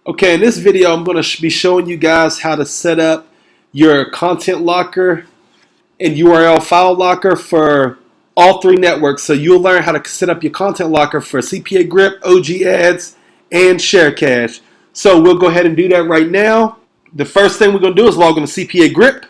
Okay, in this video, I'm going to be showing you guys how to set up your content locker and URL file locker for all three networks. So you'll learn how to set up your content locker for CPA Grip, OG Ads, and ShareCache. So we'll go ahead and do that right now. The first thing we're going to do is log into CPA Grip.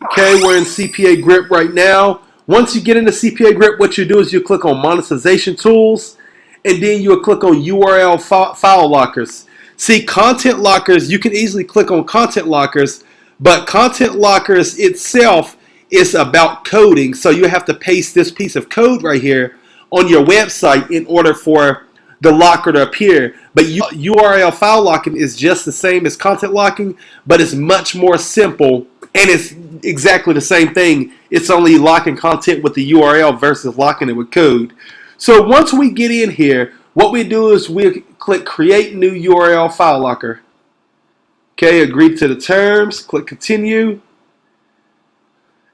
Okay, we're in CPA Grip right now. Once you get into CPA Grip, what you do is you click on Monetization Tools, and then you'll click on URL file lockers. See, content lockers, you can easily click on content lockers, but content lockers itself is about coding. So you have to paste this piece of code right here on your website in order for the locker to appear. But URL file locking is just the same as content locking, but it's much more simple, and it's exactly the same thing. It's only locking content with the URL versus locking it with code. So once we get in here, what we do is we click Create New URL File Locker. Okay, agree to the terms, click Continue.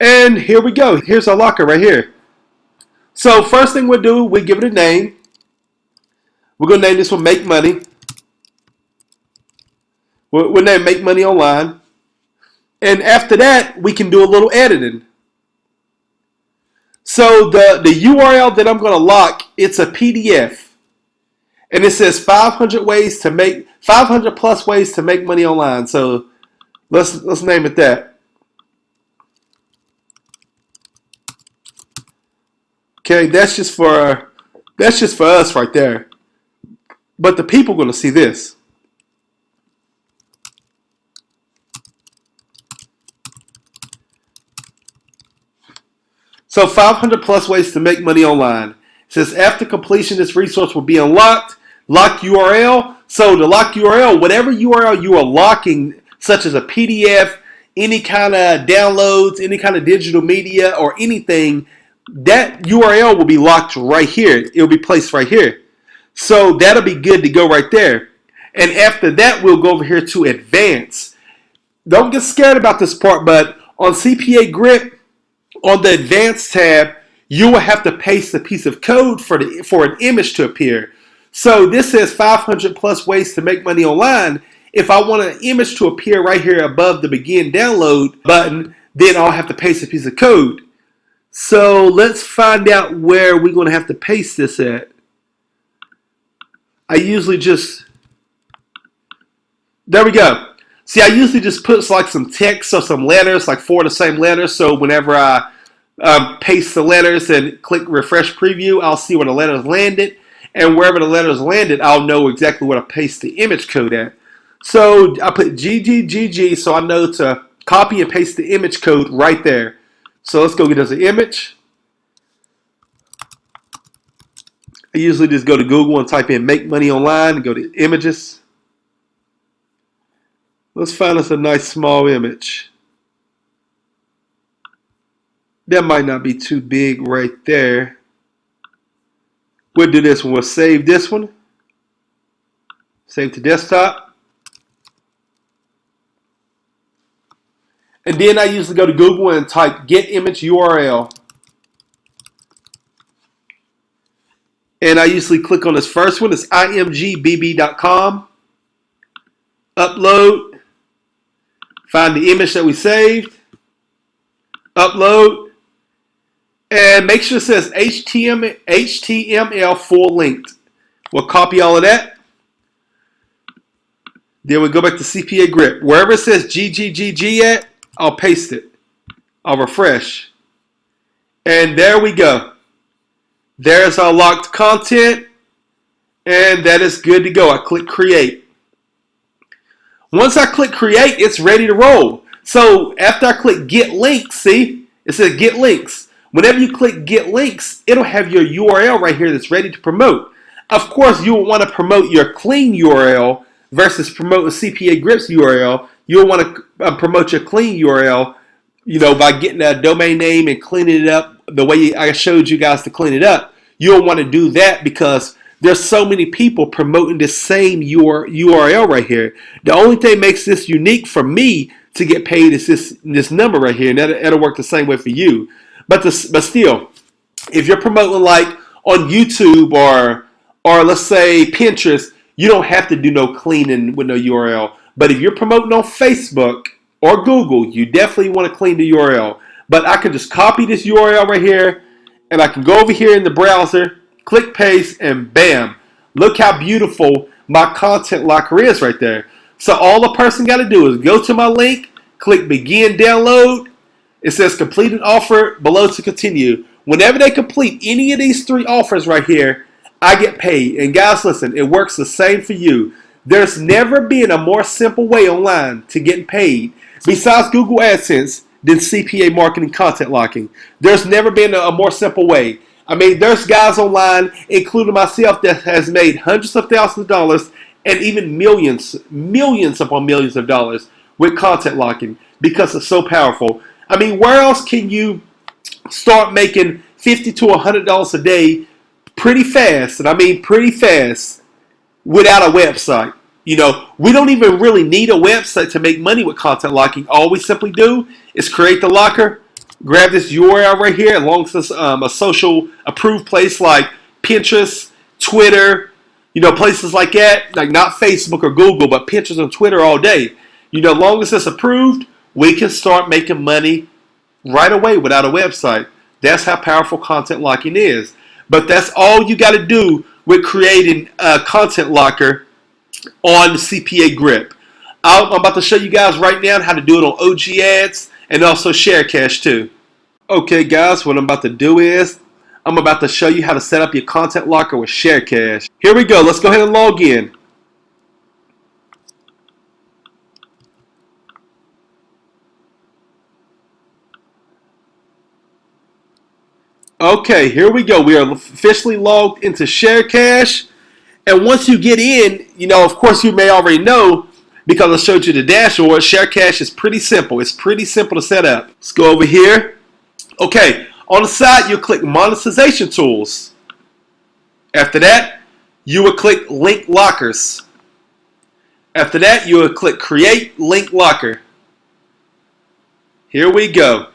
And here we go. Here's our locker right here. So first thing we'll do, we give it a name. We're going to name this one Make Money. We'll name Make Money Online. And after that, we can do a little editing. So the URL that I'm going to lock, it's a PDF. And it says 500 plus ways to make money online. So let's name it that. Okay, that's just for us right there. But the people are going to see this. So 500 plus ways to make money online. It says after completion, this resource will be unlocked. Lock URL. So the lock URL, whatever URL you are locking, such as a PDF, any kind of downloads, any kind of digital media or anything, that URL will be locked right here. It will be placed right here. So that'll be good to go right there. And after that, we'll go over here to advanced. Don't get scared about this part, but on CPA Grip, on the advanced tab, you will have to paste a piece of code for an image to appear. So this says 500 plus ways to make money online. If I want an image to appear right here above the begin download button, then I'll have to paste a piece of code. So let's find out where we're going to have to paste this at. There we go. See, I usually just put like some text or some letters, like 4 of the same letters. So whenever I paste the letters and click refresh preview, I'll see where the letters landed. And wherever the letters landed, I'll know exactly where to paste the image code at. So I put GGGG so I know to copy and paste the image code right there. So let's go get us an image. I usually just go to Google and type in Make Money Online and go to Images. Let's find us a nice small image. That might not be too big right there. We'll do this one. We'll save this one. Save to desktop. And then I usually go to Google and type Get Image URL. And I usually click on this first one. It's imgbb.com. Upload. Find the image that we saved. Upload. And make sure it says HTML full length. We'll copy all of that. Then we'll go back to CPA Grip. Wherever it says GGGG at, I'll paste it. I'll refresh. And there we go. There's our locked content. And that is good to go. I click Create. Once I click Create, it's ready to roll. So after I click Get Links, see? It says Get Links. Whenever you click Get Links, it'll have your URL right here that's ready to promote. Of course, you will want to promote your clean URL versus promote a CPA Grips URL. You'll want to promote your clean URL, by getting a domain name and cleaning it up the way I showed you guys to clean it up. You'll want to do that because there's so many people promoting the same URL right here. The only thing makes this unique for me to get paid is this number right here, and that'll work the same way for you. But still, if you're promoting like on YouTube or let's say Pinterest, you don't have to do no cleaning with no URL. But if you're promoting on Facebook or Google, you definitely want to clean the URL. But I can just copy this URL right here, and I can go over here in the browser, click paste, and bam. Look how beautiful my content locker is right there. So all the person got to do is go to my link, click begin download. It says complete an offer below to continue. Whenever they complete any of these 3 offers right here, I get paid. And guys, listen, it works the same for you. There's never been a more simple way online to getting paid besides Google AdSense than CPA marketing content locking. There's never been a more simple way. I mean, there's guys online, including myself, that has made hundreds of thousands of dollars and even millions upon millions of dollars with content locking because it's so powerful. I mean, where else can you start making $50 to $100 a day pretty fast? And I mean pretty fast without a website. You know, we don't even really need a website to make money with content locking. All we simply do is create the locker, grab this URL right here, as long as it's a social approved place like Pinterest, Twitter, you know, places like that, like not Facebook or Google, but Pinterest and Twitter all day. You know, as long as it's approved, we can start making money right away without a website. That's how powerful content locking is. But that's all you got to do with creating a content locker on the CPA Grip. I'm about to show you guys right now how to do it on OG Ads and also ShareCash too. Okay guys, what I'm about to do is I'm about to show you how to set up your content locker with ShareCash. Here we go. Let's go ahead and log in. Okay, here we go. We are officially logged into ShareCash. And once you get in, you know, of course you may already know because I showed you the dashboard, ShareCash is pretty simple. It's pretty simple to set up. Let's go over here. Okay, on the side you'll click monetization tools. After that, you will click link lockers. After that, you will click create link locker. Here we go.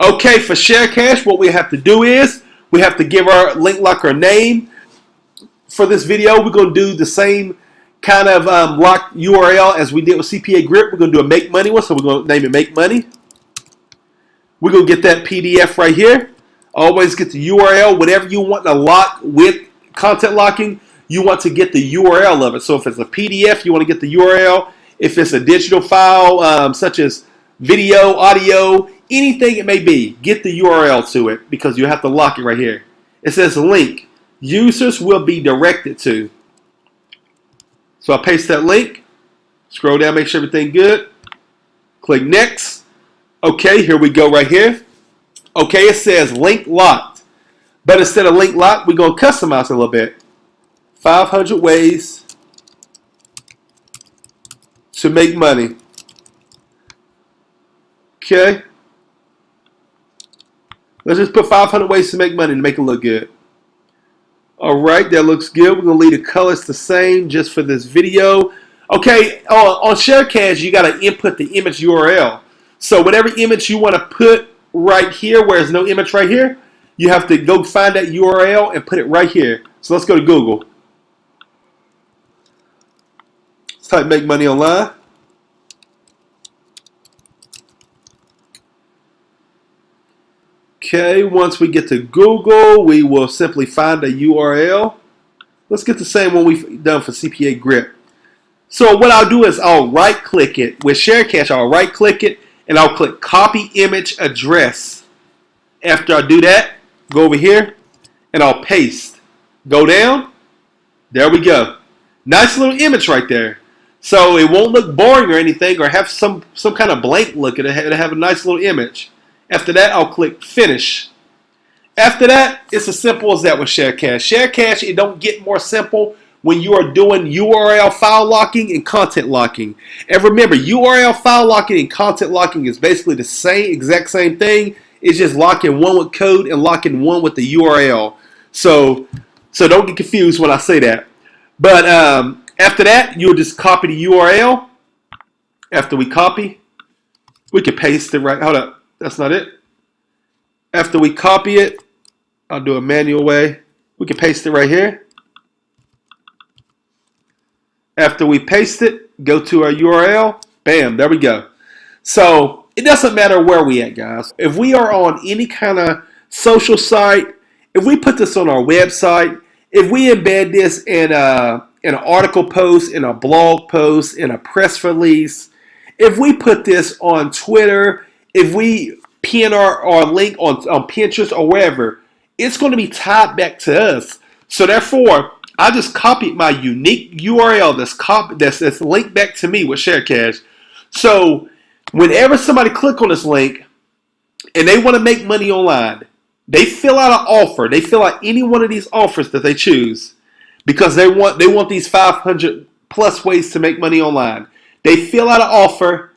Okay, for ShareCash, what we have to do is we have to give our link locker a name. For this video, we're going to do the same kind of lock URL as we did with CPA Grip. We're going to do a make money one, so we're going to name it make money. We're going to get that PDF right here. Always get the URL. Whatever you want to lock with content locking, you want to get the URL of it. So if it's a PDF, you want to get the URL. If it's a digital file, such as video, audio, anything it may be, get the URL to it because you have to lock it right here. It says link. Users will be directed to. So I paste that link. Scroll down, make sure everything good. Click next. Okay, here we go right here. Okay, it says link locked. But instead of link locked, we're going to customize it a little bit. 500 ways to make money. Okay. Let's just put 500 ways to make money to make it look good. All right, that looks good. We're going to leave the colors the same just for this video. Okay, on ShareCash, you got to input the image URL. So whatever image you want to put right here, where there's no image right here, you have to go find that URL and put it right here. So let's go to Google. Let's type make money online. Okay, once we get to Google, we will simply find a URL. Let's get the same one we've done for CPA Grip. So what I'll do is I'll right-click it. With ShareCash, I'll right-click it, and I'll click Copy Image Address. After I do that, go over here, and I'll paste. Go down. There we go. Nice little image right there. So it won't look boring or anything, or have some kind of blank look. It'll have a nice little image. After that, I'll click Finish. After that, it's as simple as that with ShareCash. ShareCash, it don't get more simple when you are doing URL file locking and content locking. And remember, URL file locking and content locking is basically the exact same thing. It's just locking one with code and locking one with the URL. So don't get confused when I say that. But after that, you'll just copy the URL. After we copy, we can paste it right. Hold up. That's not it. After we copy it, I'll do a manual way. We can paste it right here. After we paste it, go to our URL. Bam, there we go. So it doesn't matter where we at, guys. If we are on any kind of social site, if we put this on our website, if we embed this in an article post, in a blog post, in a press release, if we put this on Twitter, if we pin our link on Pinterest or wherever, it's going to be tied back to us. So therefore, I just copied my unique URL that's linked back to me with ShareCache. So whenever somebody click on this link and they want to make money online, they fill out an offer. They fill out any one of these offers that they choose because they want these 500 plus ways to make money online. They fill out an offer.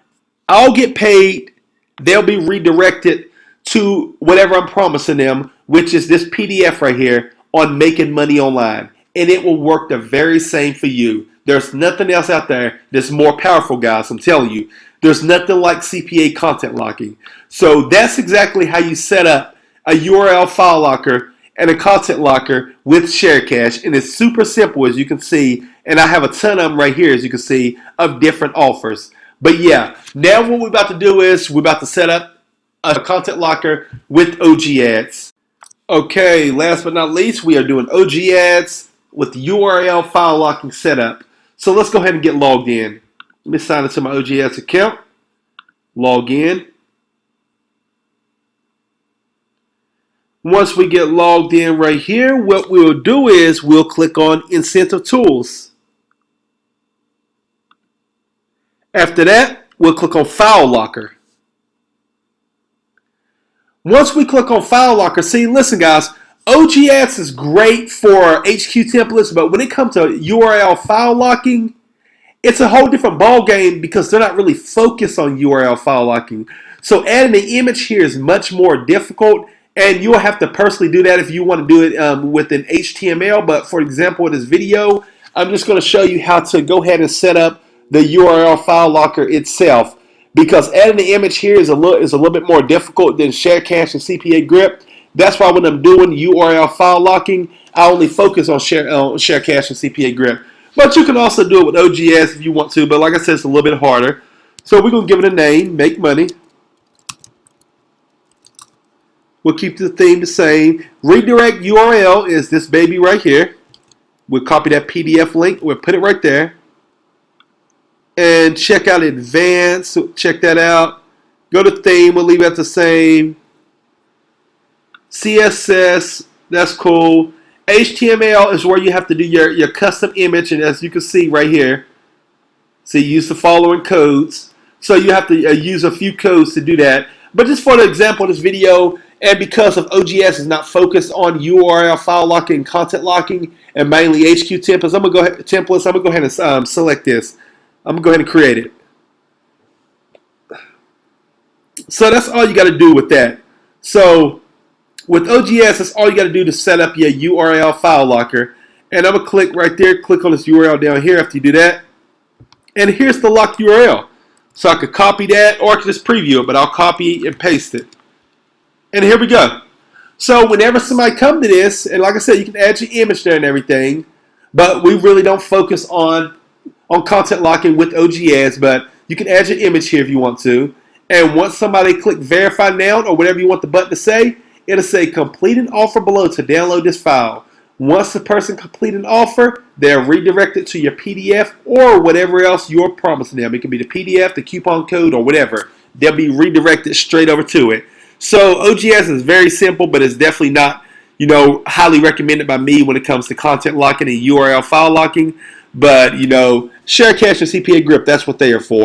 I'll get paid. They'll be redirected to whatever I'm promising them, which is this PDF right here on making money online. And it will work the very same for you. There's nothing else out there that's more powerful, guys. I'm telling you. There's nothing like CPA content locking. So that's exactly how you set up a URL file locker and a content locker with ShareCache. And it's super simple, as you can see. And I have a ton of them right here, as you can see, of different offers. But yeah, now what we're about to do is we're about to set up a content locker with OG ads. Okay, last but not least, we are doing OG ads with URL file locking setup. So let's go ahead and get logged in. Let me sign into my OG ads account. Log in. Once we get logged in right here, what we'll do is we'll click on Incentive Tools. After that, we'll click on File Locker. Once we click on File Locker, see, listen guys, OG ads is great for HQ templates, but when it comes to URL file locking, it's a whole different ball game because they're not really focused on URL file locking. So adding the image here is much more difficult, and you'll have to personally do that if you want to do it with an HTML. But for example, in this video, I'm just going to show you how to go ahead and set up the URL file locker itself, because adding the image here is a little bit more difficult than ShareCache and CPA grip. That's why when I'm doing URL file locking, I only focus on ShareCache and CPA grip. But you can also do it with OGS if you want to, but like I said, it's a little bit harder. So we're going to give it a name, Make Money. We'll keep the theme the same. Redirect URL is this baby right here. We'll copy that PDF link. We'll put it right there. And check out Advanced. Check that out. Go to Theme. We'll leave it the same. CSS. That's cool. HTML is where you have to do your custom image. And as you can see right here, see, use the following codes. So you have to use a few codes to do that. But just for the example of this video, and because of OGS is not focused on URL file locking and content locking, and mainly HQ templates, I'm going to go ahead and select this. I'm going to go ahead and create it. So that's all you got to do with that. So with OGS, that's all you got to do to set up your URL file locker. And I'm going to click right there, click on this URL down here after you do that. And here's the locked URL. So I could copy that, or I could just preview it, but I'll copy and paste it. And here we go. So whenever somebody comes to this, and like I said, you can add your image there and everything, but we really don't focus on content locking with OG ads, but you can add your image here if you want to. And once somebody click verify now, or whatever you want the button to say, it'll say complete an offer below to download this file. Once the person completes an offer, they're redirected to your PDF or whatever else you're promising them. It can be the PDF, the coupon code, or whatever. They'll be redirected straight over to it. So OGS is very simple, but it's definitely not, highly recommended by me when it comes to content locking and URL file locking. But, ShareCache and CPA grip, that's what they are for.